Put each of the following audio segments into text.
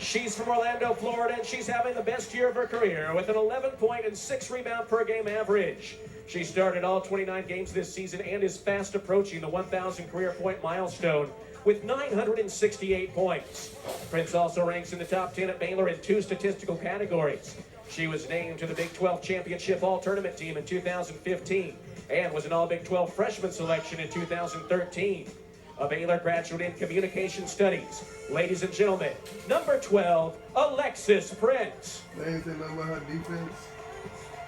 She's from Orlando, Florida, and she's having the best year of her career with an 11-point and 6-rebound per game average. She started all 29 games this season and is fast approaching the 1,000 career point milestone with 968 points. Prince also ranks in the top 10 at Baylor in 2 statistical categories. She was named to the Big 12 Championship All-Tournament team in 2015 and was an All-Big 12 freshman selection in 2013. A Baylor graduate in communication studies. Ladies and gentlemen, number 12, Alexis Prince. They ain't saying nothing about her defense.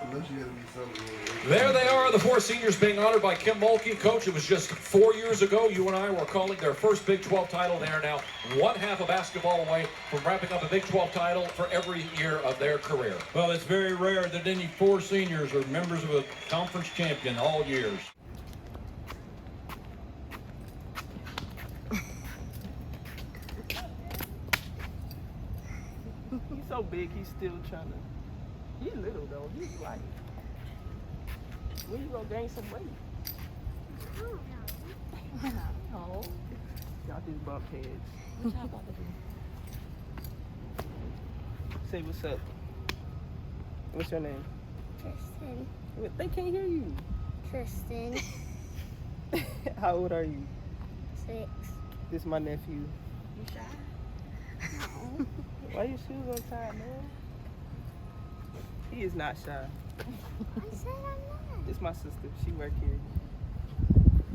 Unless you gotta be something. There they are, the 4 seniors being honored by Kim Mulkey. Coach, it was just 4 years ago you and I were calling their first Big 12 title. They are now one half of basketball away from wrapping up a Big 12 title for every year of their career. Well, it's very rare that any 4 seniors are members of a conference champion all years. He's so big, he's still trying to. He's little though. He's like, when you gonna gain some weight? No. Y'all just bump heads. What y'all about to do? Say what's up. What's your name? Tristan. What, they can't hear you. Tristan. How old are you? 6. This is my nephew. You shy? No. Why your shoes untied, man? He is not shy. I said I'm not. This is my sister. She work here.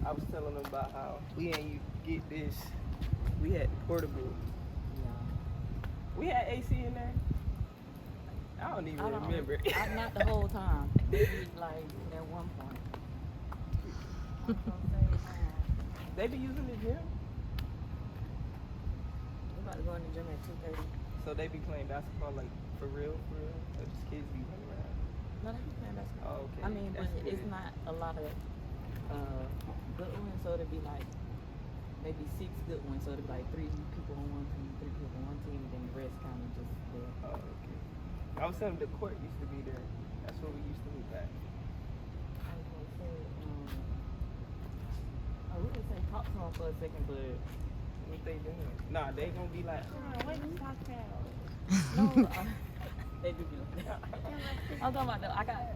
I was telling them about how we ain't get this. We had portable. We had AC in there. I don't even remember. Not the whole time. Maybe like at one point. They be using the gym. We're about to go in the gym at 2:30. So they be playing basketball like for real? Or just kids be running around? No, they be playing basketball. Oh, okay. I mean, but That's it's good. not a lot of good ones, so it'd be like maybe 6 good ones. So it'd be like 3 people on one team, 3 people on one team, and then the rest kind of just there. Oh, okay. I was telling them the court used to be there. That's where we used to meet back. I was gonna say, I was gonna say talk to them for a second, but What they doing? Nah, they gonna be like, Where's the cocktail? no, they do be like that. I'm talking about I got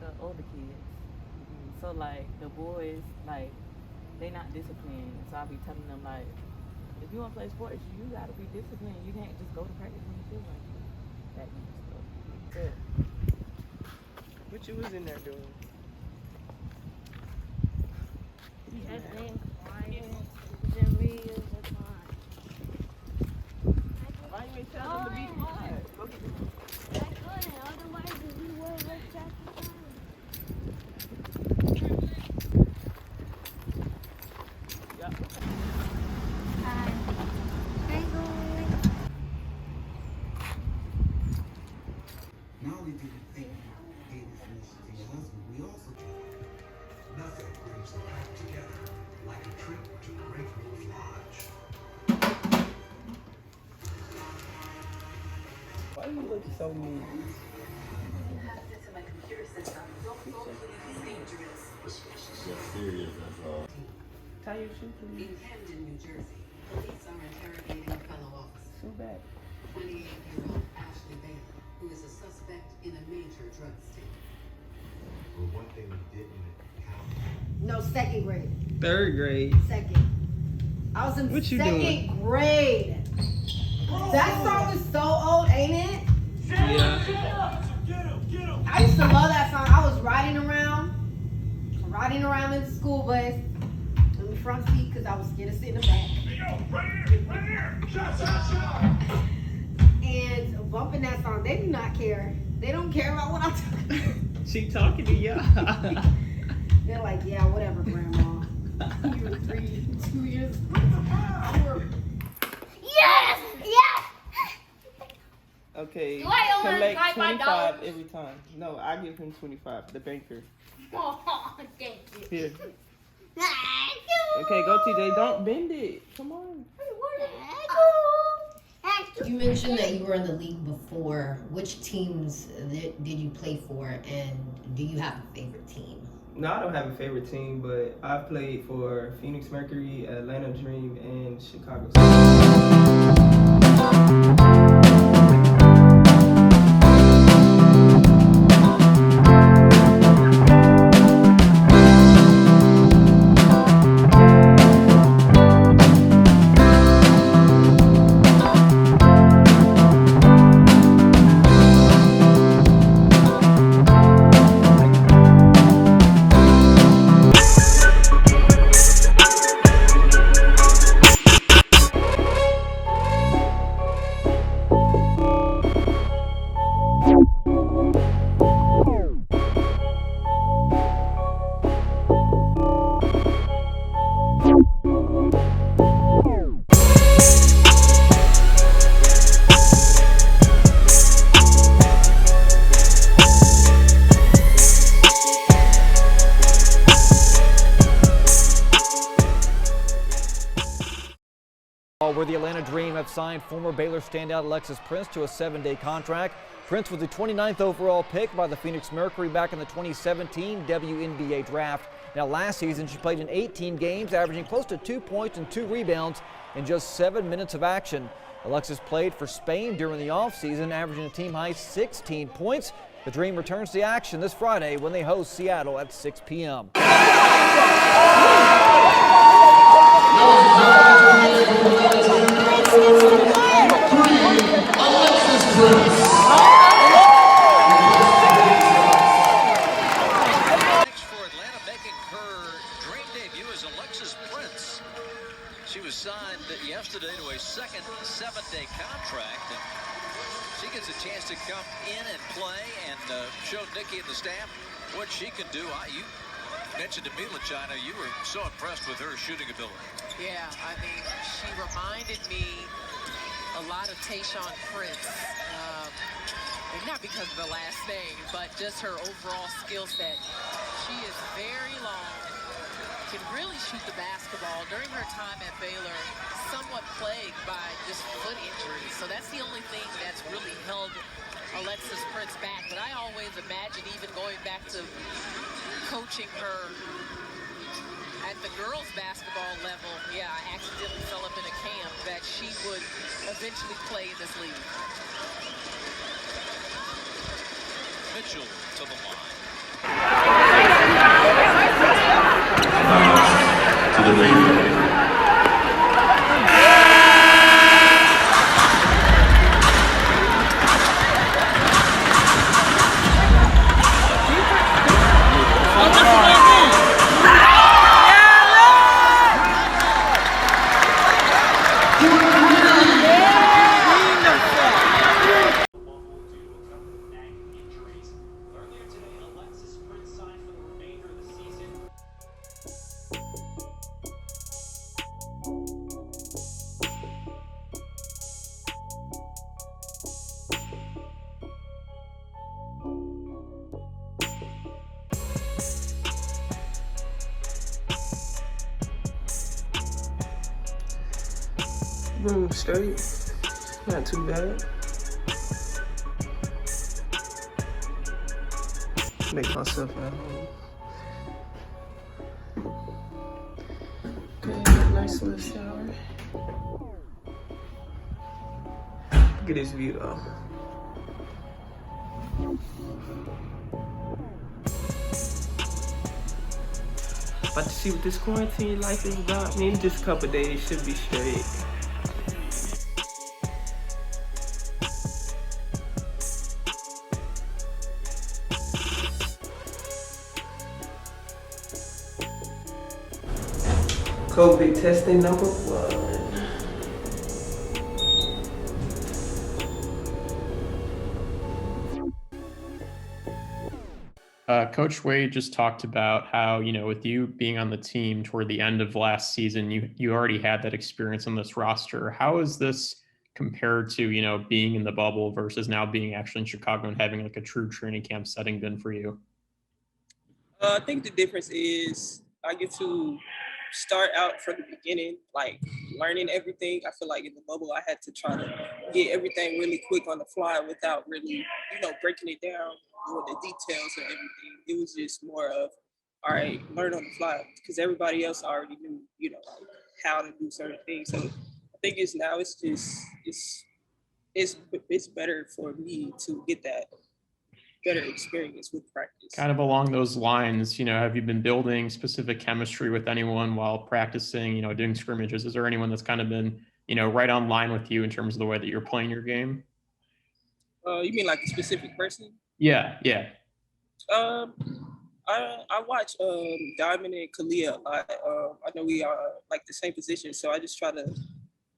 the older kids, so like the boys like they not disciplined, so I be telling them like, if you want to play sports, you gotta be disciplined. You can't just go to practice when you feel like it. That kind of stuff. yeah. What you was in there doing? Just being quiet. The real time. Why you ain't telling them to be quiet? I couldn't, otherwise we would have checked the time. Yeah. Hi. Hi, boy. Not only do we thank you for giving this to your husband, we also Nothing brings the pack together like a trip to Great Wolf Lodge. Why you look so mean? Tie your shoe, please. In Camden, New Jersey, police are interrogating a fellow officer, Shoe back. 28-year-old Ashley Baylor, who is a suspect in a major drug sting. But one thing we didn't count. No, 2nd grade. 3rd grade. 2nd. I was in What you 2nd doing? grade. That song is so old, ain't it? Yeah. I used to love that song. I was riding around in the school bus in the front seat because I was scared to sit in the back. Hey, yo, right here! Shot! And bumping that song, they do not care. They don't care about what I'm talking about. She talking to y'all. They're like, yeah, whatever, Grandma. You were 2 years. Yes! Yes! Okay. Do I owe her collect $25? 25 every time. No, I give him 25. The banker. Oh, thank you. Here. Thank you. Okay, go TJ. Don't bend it. Come on. Thank you. You mentioned that you were in the league before. Which teams did you play for, and do you have a favorite team? No, I don't have a favorite team, but I've played for Phoenix Mercury, Atlanta Dream, and Chicago. have signed former Baylor standout Alexis Prince to a 7-day contract. Prince was the 29th overall pick by the Phoenix Mercury back in the 2017 WNBA draft. Now last season she played in 18 games, averaging close to 2 points and 2 rebounds in just 7 minutes of action. Alexis played for Spain during the offseason, averaging a team-high 16 points. The Dream returns to action this Friday when they host Seattle at 6 p.m. She was signed yesterday to a second 7-day contract, and she gets a chance to come in and play and show Nikki and the staff what she can do. You mentioned to me, LaChina, you were so impressed with her shooting ability. Yeah, I mean, she reminded me a lot of Tayshaun Prince. Not because of the last name, but just her overall skill set. She is very long, can really shoot the basketball. During her time at Baylor, somewhat plagued by just foot injuries. So that's the only thing that's really held Alexis Prince back. But I always imagine, even going back to coaching her at the girls basketball level, yeah, I accidentally fell up in a camp, that she would eventually play in this league. Mitchell to the line. To the lead. Straight, not too bad. Make myself at home. Okay, nice little shower. Look at this view though. About to see what this quarantine life is about. I mean, just a couple days should be straight. COVID testing number 1. Coach Wade just talked about how, with you being on the team toward the end of last season, you already had that experience on this roster. How is this compared to, being in the bubble versus now being actually in Chicago and having like a true training camp setting been for you? I think the difference is I get to start out from the beginning, like learning everything. I feel like in the bubble, I had to try to get everything really quick on the fly without really, breaking it down, doing the details and everything. It was just more of, all right, learn on the fly, because everybody else already knew, how to do certain things. So I think it's better for me to get that better experience with practice. Kind of along those lines, have you been building specific chemistry with anyone while practicing, doing scrimmages? Is there anyone that's kind of been, right on line with you in terms of the way that you're playing your game? You mean like a specific person? Yeah. I watch Diamond and Kalia a lot. I know we are like the same position, so I just try to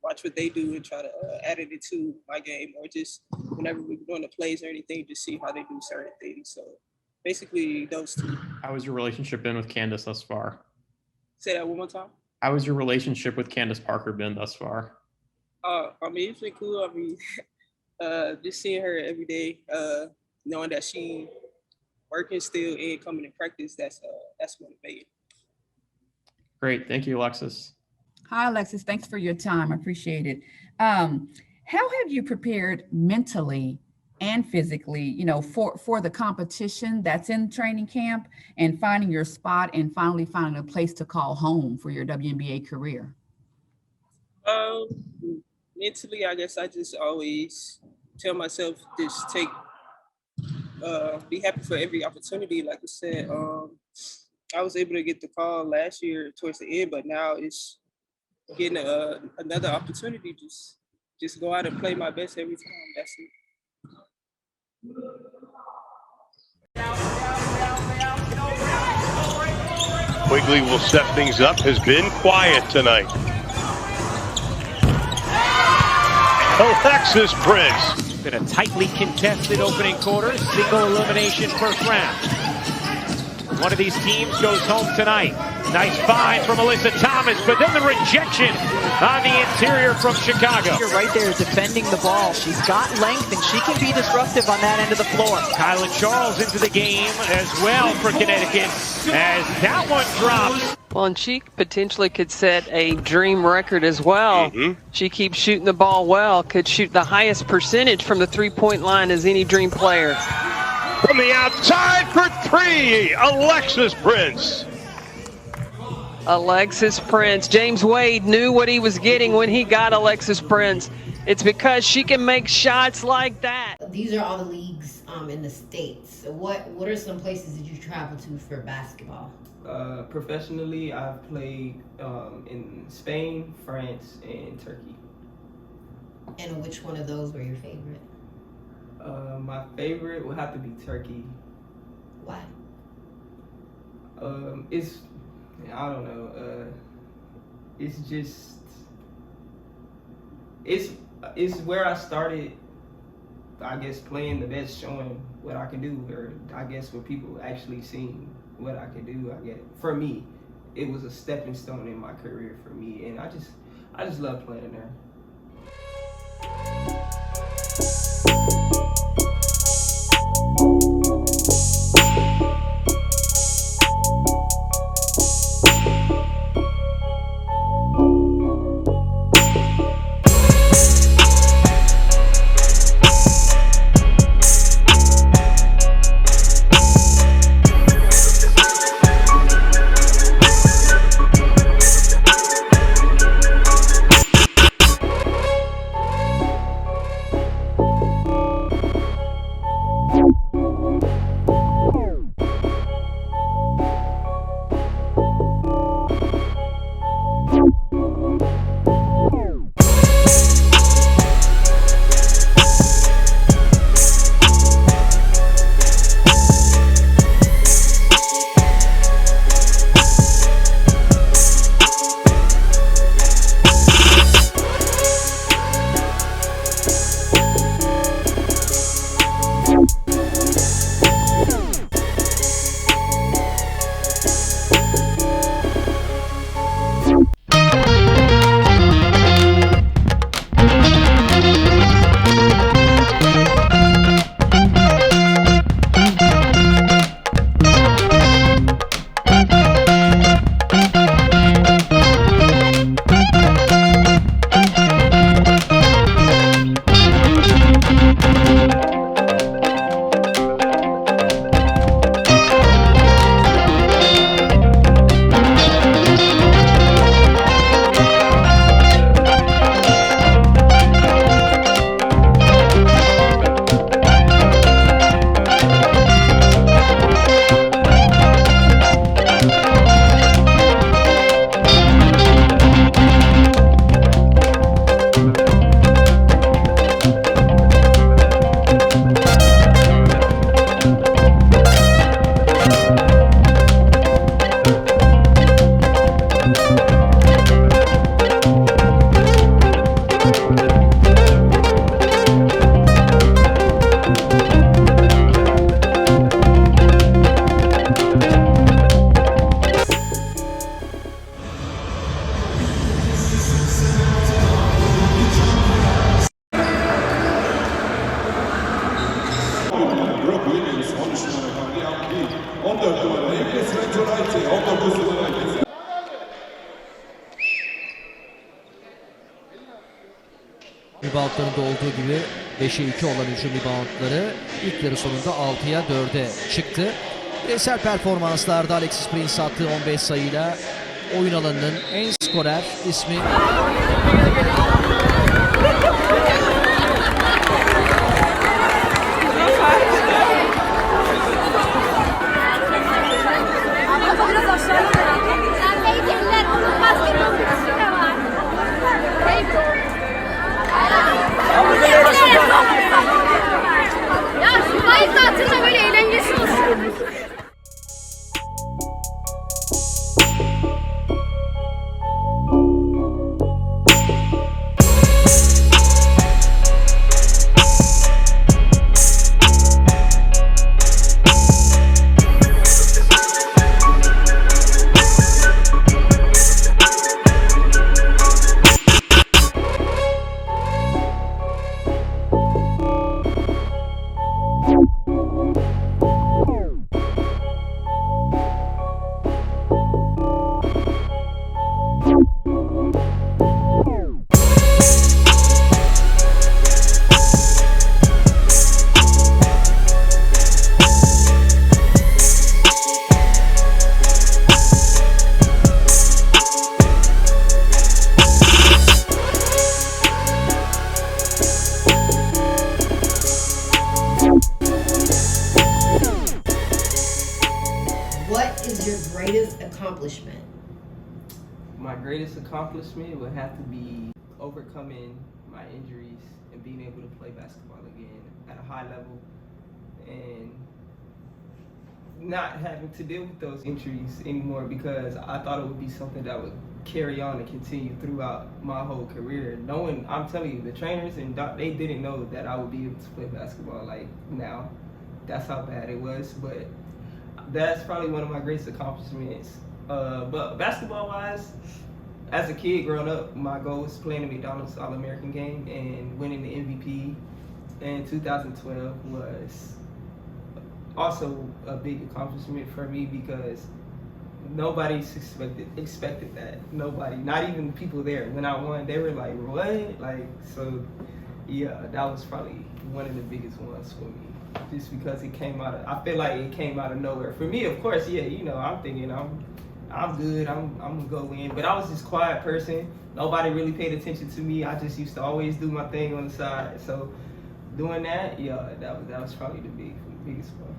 watch what they do and try to add it into my game, or just whenever we're doing the plays or anything, just see how they do certain things. So basically those two. How has your relationship been with Candace thus far? Say that one more time. How has your relationship with Candace Parker been thus far? I mean, it's been cool. I mean, just seeing her every day, knowing that she working still and coming to practice, that's motivating. Great. Thank you, Alexis. Hi, Alexis. Thanks for your time. I appreciate it. How have you prepared mentally and physically, you know, for the competition that's in training camp and finding your spot and finally finding a place to call home for your WNBA career? Mentally, I guess I just always tell myself just be happy for every opportunity. Like I said, I was able to get the call last year towards the end, but now it's getting another opportunity. Just go out and play my best every time. That's it. Quigley will set things up, has been quiet tonight. Alexis Prince. Been a tightly contested opening quarter, single elimination first round. One of these teams goes home tonight. Nice find from Alyssa Thomas, but then the rejection on the interior from Chicago. You're right there defending the ball. She's got length and she can be disruptive on that end of the floor. Kylan Charles into the game as well for Connecticut as that one drops. Well, and she potentially could set a dream record as well. She keeps shooting the ball well, could shoot the highest percentage from the three-point line as any dream player. From the outside for three, Alexis Prince. Alexis Prince. James Wade knew what he was getting when he got Alexis Prince. It's because she can make shots like that. These are all the leagues in the States. So what are some places that you travel to for basketball? Professionally, I've played in Spain, France, and Turkey. And which one of those were your favorite? My favorite would have to be Turkey. Why? I don't know. It's where I started, I guess, playing the best, showing what I can do, or I guess where people actually seeing what I can do. I guess for me, it was a stepping stone in my career for me, and I just love playing there. reboundlarında olduğu gibi 5'e 2 olan hücum reboundları ilk yarı sonunda 6'ya 4'e çıktı. Bireysel performanslarda Alexis Prince attığı 15 sayıyla oyun alanının en skorer ismi. Ya şu bayıkta atınca böyle eğlencesi olsun. Accomplishment? My greatest accomplishment would have to be overcoming my injuries and being able to play basketball again at a high level and not having to deal with those injuries anymore, because I thought it would be something that would carry on and continue throughout my whole career. Knowing, I'm telling you, the trainers and they didn't know that I would be able to play basketball like now. That's how bad it was, but that's probably one of my greatest accomplishments. But basketball-wise, as a kid growing up, my goal was playing the McDonald's All-American game, and winning the MVP in 2012 was also a big accomplishment for me, because nobody expected that. Nobody, not even people there. When I won, they were like, what? Like, so yeah, that was probably one of the biggest ones for me. Just because it came out of, I feel like it came out of nowhere. For me, of course, yeah, you know, I'm thinking I'm good, I'm gonna go in. But I was this quiet person. Nobody really paid attention to me. I just used to always do my thing on the side. So doing that, yeah, that was probably the biggest one.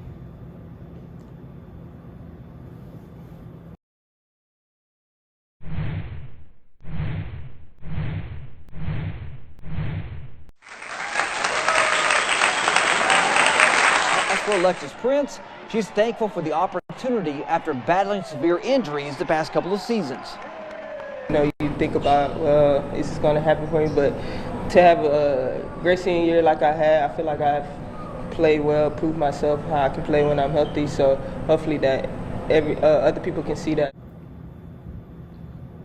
As for Alexis Prince, she's thankful for the opportunity after battling severe injuries the past couple of seasons. You know, you think about, well, this is going to happen for me, but to have a great senior year like I had, I feel like I've played well, proved myself how I can play when I'm healthy, so hopefully that other people can see that.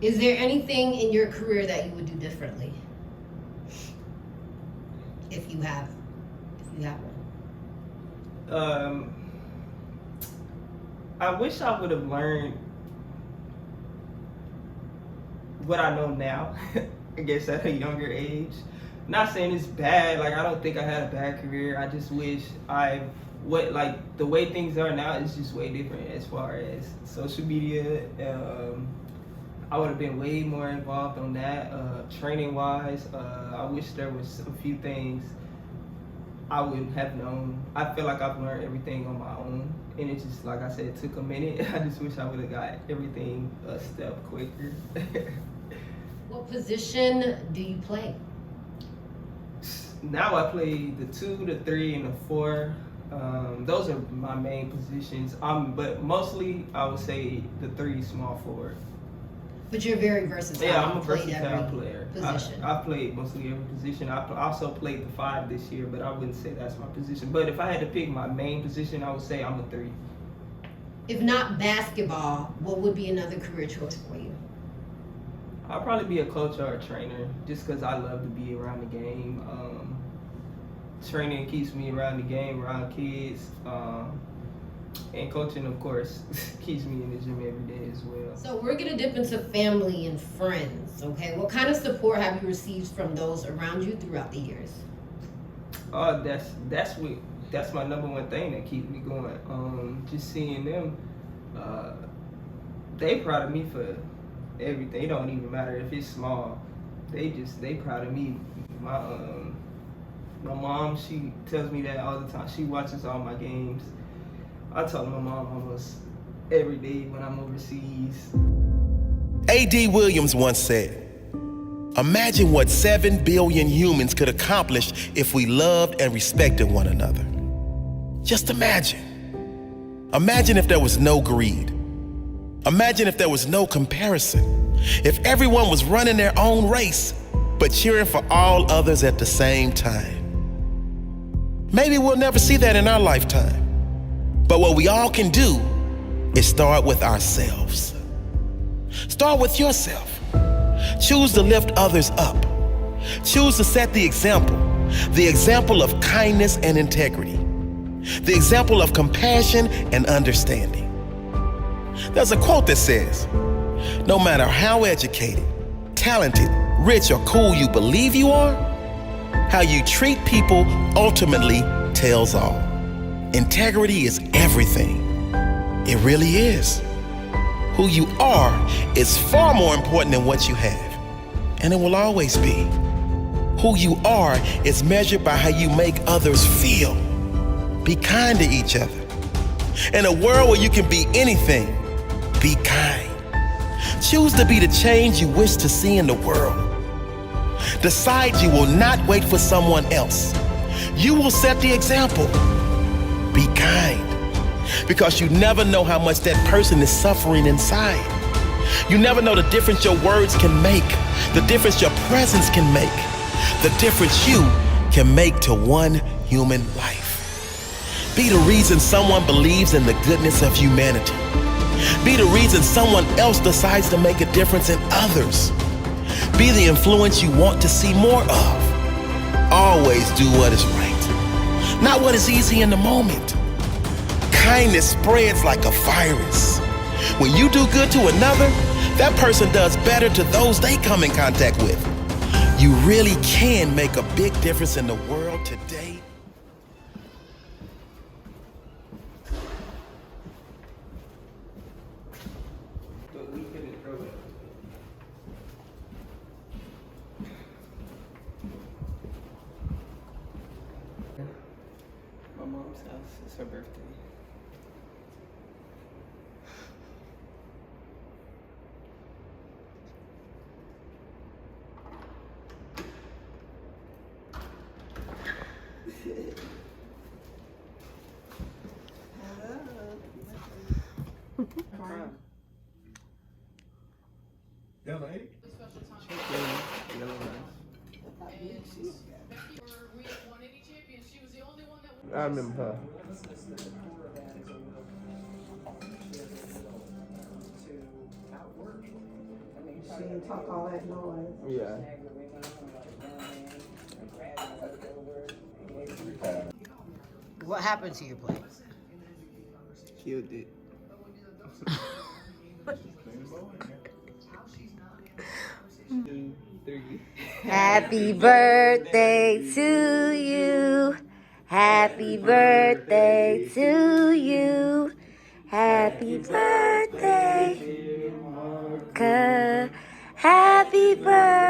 Is there anything in your career that you would do differently? If you have one. I wish I would have learned what I know now, I guess at a younger age. Not saying it's bad, like I don't think I had a bad career. I just wish the way things are now is just way different as far as social media. I would have been way more involved on that, training wise. I wish there was a few things I wouldn't have known. I feel like I've learned everything on my own, and it just, like I said, took a minute. I just wish I would have got everything a step quicker. What position do you play? Now I play the 2, the 3, and the 4. Those are my main positions. But mostly I would say the 3 small forward. But you're very versatile. Yeah, I'm a versatile player. Position. I played mostly every position. I also played the 5 this year, but I wouldn't say that's my position. But if I had to pick my main position, I would say I'm a 3. If not basketball, what would be another career choice for you? I'll probably be a coach or a trainer, just because I love to be around the game. Training keeps me around the game, around kids. And coaching, of course, keeps me in the gym every day as well. So we're gonna dip into family and friends, okay? What kind of support have you received from those around you throughout the years? That's my number one thing that keeps me going. Just seeing them, they proud of me for everything. It don't even matter if it's small. They proud of me. My mom, she tells me that all the time. She watches all my games. I talk to my mom almost every day when I'm overseas. A.D. Williams once said, "Imagine what 7 billion humans could accomplish if we loved and respected one another." Just imagine. Imagine if there was no greed. Imagine if there was no comparison. If everyone was running their own race, but cheering for all others at the same time. Maybe we'll never see that in our lifetime. But what we all can do is start with ourselves. Start with yourself. Choose to lift others up. Choose to set the example of kindness and integrity, the example of compassion and understanding. There's a quote that says, "No matter how educated, talented, rich, or cool you believe you are, how you treat people ultimately tells all." Integrity is everything. It really is. Who you are is far more important than what you have, and it will always be. Who you are is measured by how you make others feel. Be kind to each other. In a world where you can be anything, be kind. Choose to be the change you wish to see in the world. Decide you will not wait for someone else. You will set the example. Be kind, because you never know how much that person is suffering inside. You never know the difference your words can make, the difference your presence can make, the difference you can make to one human life. Be the reason someone believes in the goodness of humanity. Be the reason someone else decides to make a difference in others. Be the influence you want to see more of. Always do what is right, not what is easy in the moment. Kindness spreads like a virus. When you do good to another, that person does better to those they come in contact with. You really can make a big difference in the world today. But we couldn't throw it. My mom's house. It's her birthday. Yellow 8? I remember her. She didn't talk all that noise. Yeah. What happened to your plate? Killed it. 2, 3. Happy birthday to you. Happy birthday to you. Happy birthday. Happy birthday.